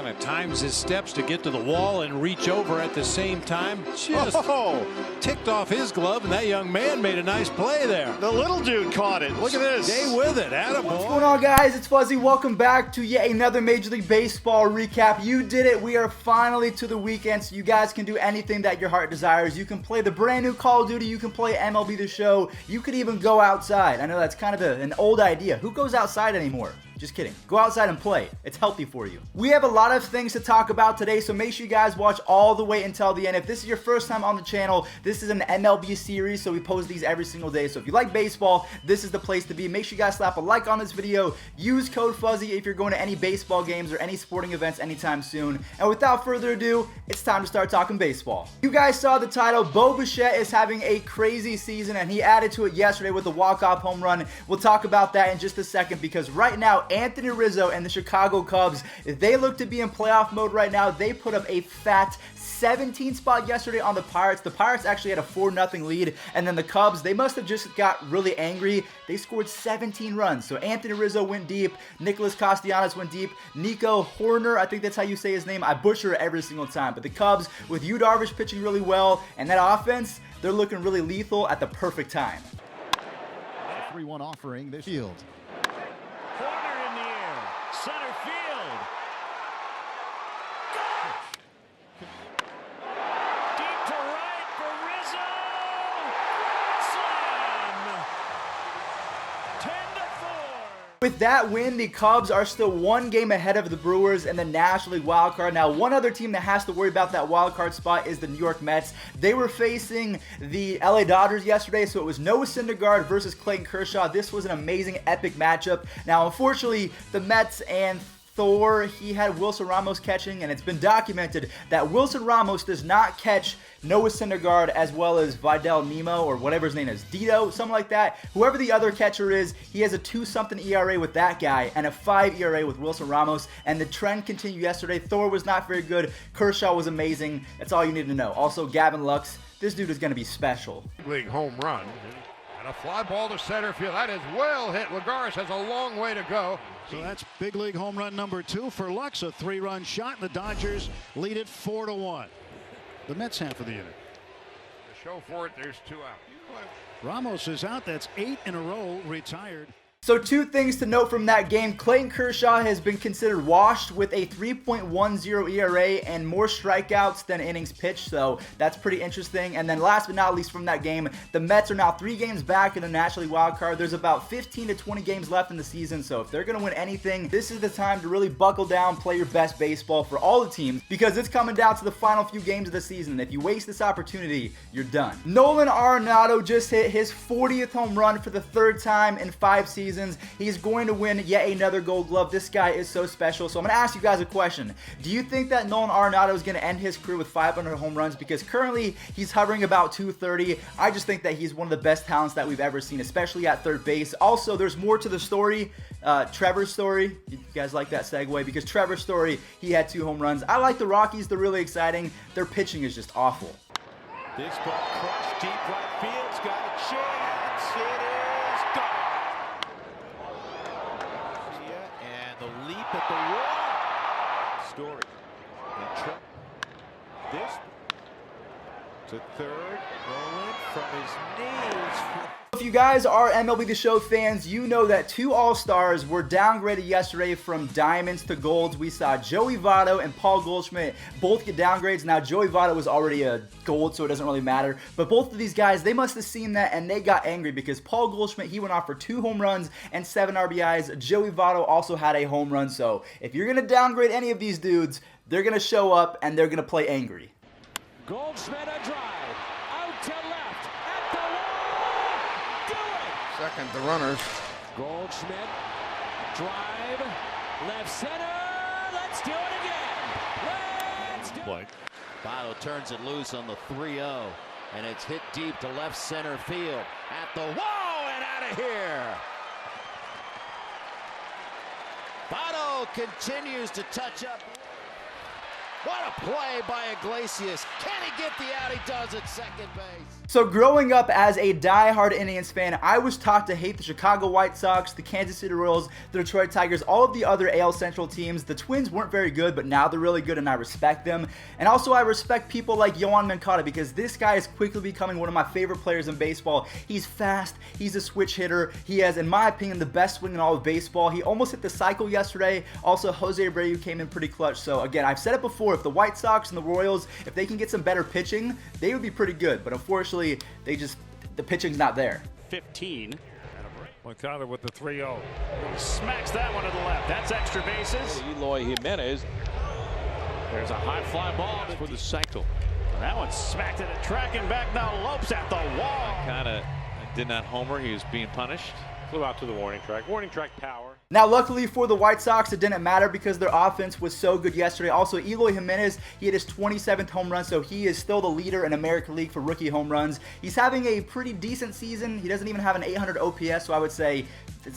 kind of times his steps to get to the wall and reach over at the same time. Just ticked off his glove, and that young man made a nice play there. The little dude caught it. Look at this. Stay with it. Attaboy. What's going on, guys? It's Fuzzy. Welcome back to yet another Major League Baseball recap. You did it. We are finally to the weekend, so you guys can do anything that your heart desires. You can play the brand new Call of Duty. You can play MLB The Show. You could even go outside. I know that's kind of an old idea. Who goes outside anymore? Just kidding. Go outside and play. It's healthy for you. We have a lot of things to talk about today, so make sure you guys watch all the way until the end. If this is your first time on the channel, this is an MLB series, so we post these every single day. So if you like baseball, this is the place to be. Make sure you guys slap a like on this video. Use code Fuzzy if you're going to any baseball games or any sporting events anytime soon. And without further ado, it's time to start talking baseball. You guys saw the title. Bichette is having a crazy season, and he added to it yesterday with a walk-off home run. We'll talk about that in just a second, because right now, Anthony Rizzo and the Chicago Cubs, they look to be in playoff mode right now. They put up a fat 17 spot yesterday on the Pirates. The Pirates actually had a 4-0 lead, and then the Cubs, they must have just got really angry. They scored 17 runs. So Anthony Rizzo went deep, Nicholas Castellanos went deep, Nico Horner, I think that's how you say his name. I butcher it every single time. But the Cubs, with Yu Darvish pitching really well, and that offense, they're looking really lethal at the perfect time. 3-1 offering this field. Center field. Deep to right for Rizzo. Slam. 10-4. With that win, the Cubs are still one game ahead of the Brewers in the National League wildcard. Now, one other team that has to worry about that wildcard spot is the New York Mets. They were facing the LA Dodgers yesterday, so it was Noah Syndergaard versus Clayton Kershaw. This was an amazing, epic matchup. Now, unfortunately, the Mets and Thor, he had Wilson Ramos catching, and it's been documented that Wilson Ramos does not catch Noah Syndergaard as well as Vidal Nemo, or whatever his name is, Dito, something like that. Whoever the other catcher is, he has a 2-something ERA with that guy and a 5 ERA with Wilson Ramos, and the trend continued yesterday. Thor was not very good. Kershaw was amazing. That's all you need to know. Also, Gavin Lux, this dude is going to be special. League home run. And a fly ball to center field. That is well hit. Lagares has a long way to go. So that's big league home run number 2 for Lux, a 3-run shot, and the Dodgers lead it 4-1. The Mets half of the inning. To show for it, there's 2 out. Ramos is out. That's 8 in a row retired. So 2 things to note from that game. Clayton Kershaw has been considered washed with a 3.10 ERA and more strikeouts than innings pitched, so that's pretty interesting. And then last but not least from that game, the Mets are now 3 games back in the National League wild card. There's about 15 to 20 games left in the season, so if they're going to win anything, this is the time to really buckle down, play your best baseball for all the teams, because it's coming down to the final few games of the season, and if you waste this opportunity, you're done. Nolan Arenado just hit his 40th home run for the 3rd time in 5 seasons. He's going to win yet another Gold Glove. This guy is so special. So I'm going to ask you guys a question. Do you think that Nolan Arenado is going to end his career with 500 home runs? Because currently he's hovering about 230. I just think that he's one of the best talents that we've ever seen, especially at third base. Also, there's more to the story. Trevor's story. You guys like that segue? Because Trevor's story, he had 2 home runs. I like the Rockies. They're really exciting. Their pitching is just awful. This ball crushed deep right field's got a chance. It is gone. And the leap at the wall. Story. This to third. Nolan from his knees. If you guys are MLB The Show fans, you know that 2 All-Stars were downgraded yesterday from diamonds to golds. We saw Joey Votto and Paul Goldschmidt both get downgrades. Now, Joey Votto was already a gold, so it doesn't really matter. But both of these guys, they must have seen that, and they got angry because Paul Goldschmidt, he went off for 2 home runs and 7 RBIs. Joey Votto also had a home run. So if you're going to downgrade any of these dudes, they're going to show up and they're going to play angry. Goldschmidt a drive. Out to left. At the wall. Do it. Second, the runners. Goldschmidt. Drive. Left center. Let's do it again. Let's do it. Votto turns it loose on the 3-0. And it's hit deep to left center field. At the wall and out of here. Votto continues to touch up. What a play by Iglesias. Can he get the out? He does at second base. So growing up as a die-hard Indians fan, I was taught to hate the Chicago White Sox, the Kansas City Royals, the Detroit Tigers, all of the other AL Central teams. The Twins weren't very good, but now they're really good and I respect them. And also I respect people like Yoan Moncada because this guy is quickly becoming one of my favorite players in baseball. He's fast, he's a switch hitter, he has, in my opinion, the best swing in all of baseball. He almost hit the cycle yesterday. Also, Jose Abreu came in pretty clutch. So again, I've said it before, if the White Sox and the Royals, if they can get some better pitching, they would be pretty good. But unfortunately, the pitching's not there. 15. Moncada with the 3-0. Smacks that one to the left. That's extra bases. Eloy Jimenez. There's a high fly ball For the cycle. that one smacked it. Tracking back now. Lopes at the wall. Kind of did not homer. He was being punished. Flew out to the warning track. Warning track power. Now, luckily for the White Sox, it didn't matter because their offense was so good yesterday. Also, Eloy Jimenez, he hit his 27th home run, so he is still the leader in American League for rookie home runs. He's having a pretty decent season. He doesn't even have an 800 OPS, so I would say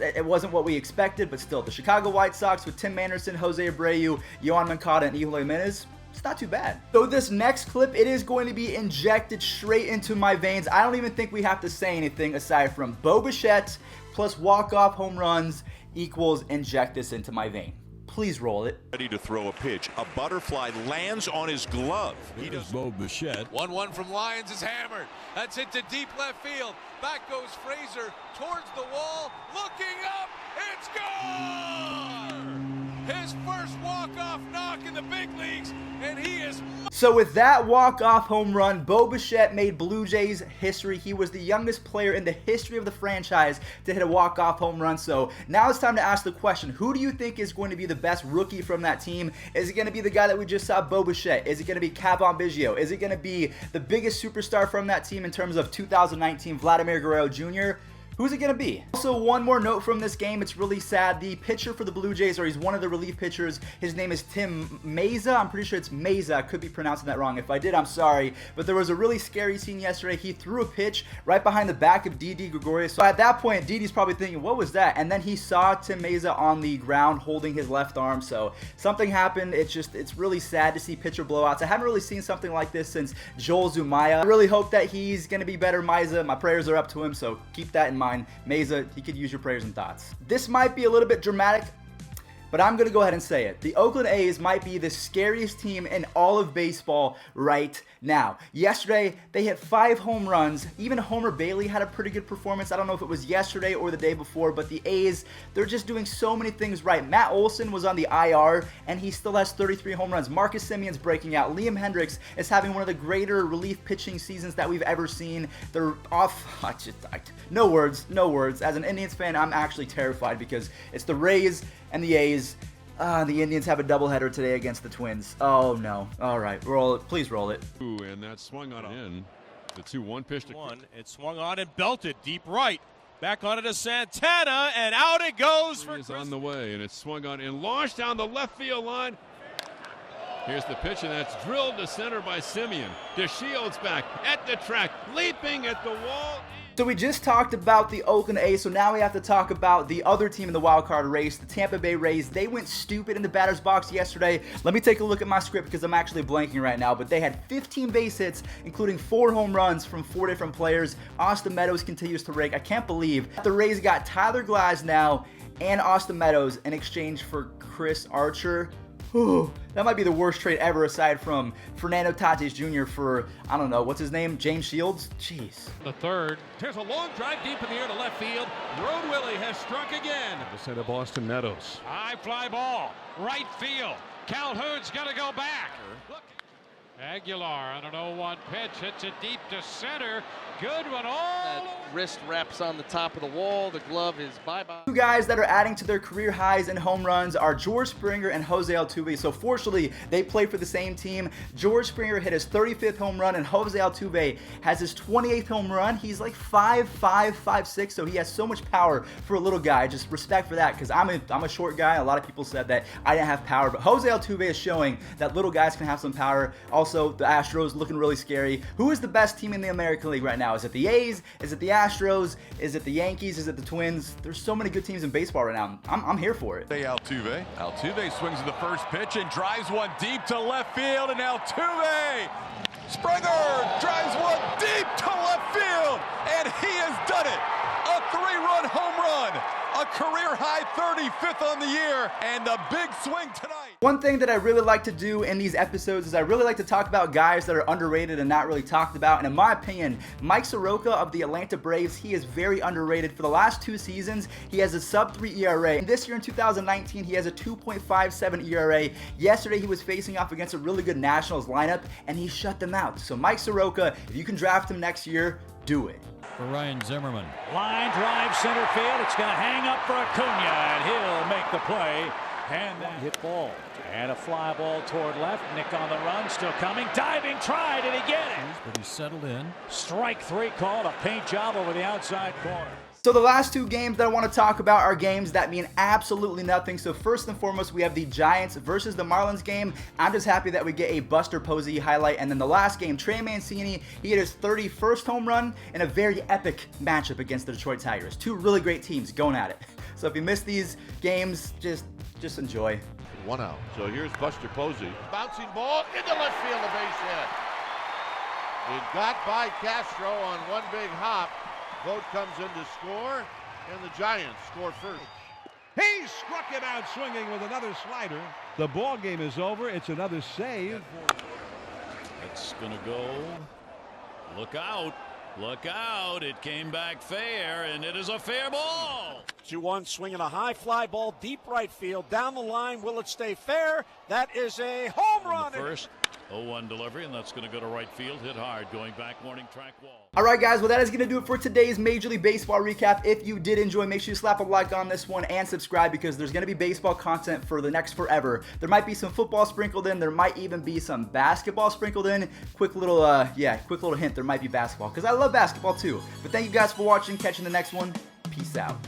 it wasn't what we expected, but still, the Chicago White Sox with Tim Anderson, Jose Abreu, Yoan Moncada, and Eloy Jimenez, it's not too bad. So this next clip, it is going to be injected straight into my veins. I don't even think we have to say anything aside from Bo Bichette plus walk-off home runs equals inject this into my vein. Please roll it. Ready to throw a pitch. A butterfly lands on his glove. He does. Bo Bichette. 1-1 from Lyons is hammered. That's hit to deep left field. Back goes Frazier towards the wall. Looking up. It's gone! His first walk-off knock in the big leagues, and he is... So with that walk-off home run, Bo Bichette made Blue Jays history. He was the youngest player in the history of the franchise to hit a walk-off home run. So now it's time to ask the question, who do you think is going to be the best rookie from that team? Is it going to be the guy that we just saw, Bo Bichette? Is it going to be Cavan Biggio? Is it going to be the biggest superstar from that team in terms of 2019, Vladimir Guerrero Jr.? Who's it going to be? Also, one more note from this game. It's really sad. The pitcher for the Blue Jays, or he's one of the relief pitchers, his name is Tim Meza. I'm pretty sure it's Meza. I could be pronouncing that wrong. If I did, I'm sorry. But there was a really scary scene yesterday. He threw a pitch right behind the back of Didi Gregorius. So at that point, Didi's probably thinking, what was that? And then he saw Tim Meza on the ground holding his left arm. So something happened. It's really sad to see pitcher blowouts. I haven't really seen something like this since Joel Zumaya. I really hope that he's going to be better, Meza. My prayers are up to him, so keep that in mind. Meza, he could use your prayers and thoughts. This might be a little bit dramatic, but I'm going to go ahead and say it. The Oakland A's might be the scariest team in all of baseball right now. Yesterday, they hit 5 home runs. Even Homer Bailey had a pretty good performance. I don't know if it was yesterday or the day before, but the A's, they're just doing so many things right. Matt Olson was on the IR, and he still has 33 home runs. Marcus Semion's breaking out. Liam Hendricks is having one of the greater relief pitching seasons that we've ever seen. They're off. No words. As an Indians fan, I'm actually terrified because it's the Rays and the A's. The Indians have a doubleheader today against the Twins. Oh no. All right, roll it. Please roll it. Ooh, and that swung on in. The 2-1 pitch to one. It swung on and belted deep right. Back on it to Santana, and out it goes for Chris. On the way, and it's swung on and launched down the left field line. Here's the pitch, and that's drilled to center by Semien. DeShields back at the track, leaping at the wall. So we just talked about the Oakland A's, so now we have to talk about the other team in the wild card race, the Tampa Bay Rays. They went stupid in the batter's box yesterday. Let me take a look at my script because I'm actually blanking right now, but they had 15 base hits, including 4 home runs from 4 different players. Austin Meadows continues to rake. I can't believe the Rays got Tyler Glasnow and Austin Meadows in exchange for Chris Archer. Whew, that might be the worst trade ever aside from Fernando Tatis Jr. for, I don't know, what's his name? James Shields? Jeez. The third. There's a long drive deep in the air to left field. Road Willie has struck again. The center of Austin Meadows. High fly ball. Right field. Calhoun's going to go back. Look. Aguilar on an 0-1 pitch. Hits it deep to center. Good one. That wrist wraps on the top of the wall. The glove is bye-bye. 2 guys that are adding to their career highs in home runs are George Springer and Jose Altuve. So fortunately, they play for the same team. George Springer hit his 35th home run, and Jose Altuve has his 28th home run. He's like 5'5", 5'6", so he has so much power for a little guy. Just respect for that, because I'm a short guy. A lot of people said that I didn't have power, but Jose Altuve is showing that little guys can have some power. Also, also the Astros looking really scary. Who is the best team in the American League right now? Is it the A's? Is it the Astros? Is it the Yankees? Is it the Twins? There's so many good teams in baseball right now. I'm here for it. Altuve. Altuve swings at the first pitch and drives one deep to left field, and Altuve Springer drives one deep to left field, and he has done it. A 3-run home run, a career-high 35th on the year, and the big swing tonight. One thing that I really like to do in these episodes is I really like to talk about guys that are underrated and not really talked about. And in my opinion, Mike Soroka of the Atlanta Braves, he is very underrated. For the last 2 seasons, he has a sub-3 ERA. And this year in 2019, he has a 2.57 ERA. Yesterday, he was facing off against a really good Nationals lineup, and he shut them out. So Mike Soroka, if you can draft him next year, do it. For Ryan Zimmerman. Line drive center field. It's going to hang up for Acuna, and he'll make the play. And then hit ball. And a fly ball toward left. Nick on the run, still coming. Diving try. Did he get it? But he's settled in. Strike 3 called. A paint job over the outside corner. So the last 2 games that I want to talk about are games that mean absolutely nothing. So first and foremost, we have the Giants versus the Marlins game. I'm just happy that we get a Buster Posey highlight. And then the last game, Trey Mancini, he hit his 31st home run in a very epic matchup against the Detroit Tigers. 2 really great teams going at it. So if you miss these games, just enjoy. 1 out. So here's Buster Posey. Bouncing ball into left field, a base hit. It got by Castro on one big hop. Vogt comes in to score, and the Giants score first. He struck it out swinging with another slider. The ball game is over. It's another save. It's going to go. Look out. Look out. It came back fair, and it is a fair ball. 2-1 swinging a high fly ball deep right field. Down the line. Will it stay fair? That is a home run. First 0-1 delivery, and that's going to go to right field. Hit hard going back warning track wall. Alright guys, well that is going to do it for today's Major League Baseball recap. If you did enjoy, make sure you slap a like on this one and subscribe, because there's going to be baseball content for the next forever. There might be some football sprinkled in. There might even be some basketball sprinkled in. Quick little hint, there might be basketball, because I love basketball too. But thank you guys for watching. Catch you in the next one. Peace out.